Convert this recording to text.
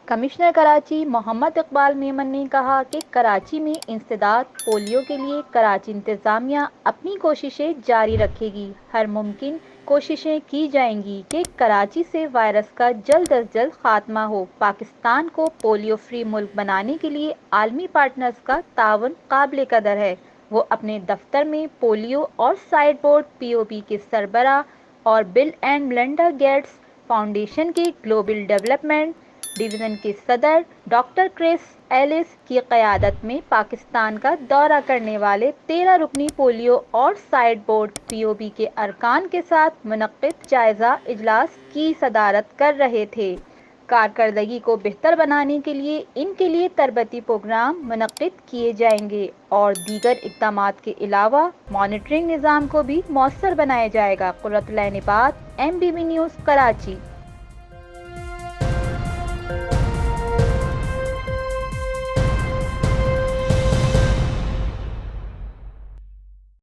Commissioner Karachi محمد اقبال میمن نے کہا کہ کراچی میں انسداد پولیو کے لیے کراچی انتظامیہ اپنی کوششیں جاری رکھے گی۔ ہر ممکن کوششیں کی جائیں گی کہ کراچی سے وائرس کا جلد از جلد خاتمہ ہو۔ پاکستان کو پولیو فری ملک بنانے کے لیے عالمی پارٹنرز کا تعاون قابل قدر ہے۔ وہ اپنے دفتر میں پولیو اور سائڈ بورڈ POP کے سربراہ اور بل اینڈ میلنڈا گیٹس فاؤنڈیشن کے گلوبل ڈیولپمنٹ ڈویژن کے صدر ڈاکٹر کرس ایلس کی قیادت میں پاکستان کا دورہ کرنے والے 13 رکنی پولیو اور سائڈ بورڈ POP کے ارکان کے ساتھ منعقد جائزہ اجلاس کی صدارت کر رہے تھے۔ کارکردگی کو بہتر بنانے کے لیے ان کے لیے تربیتی پروگرام منعقد کیے جائیں گے اور دیگر اقدامات کے علاوہ مانیٹرنگ نظام کو بھی مؤثر بنایا جائے گا۔ قرۃ العین عباد، MBB نیوز، کراچی۔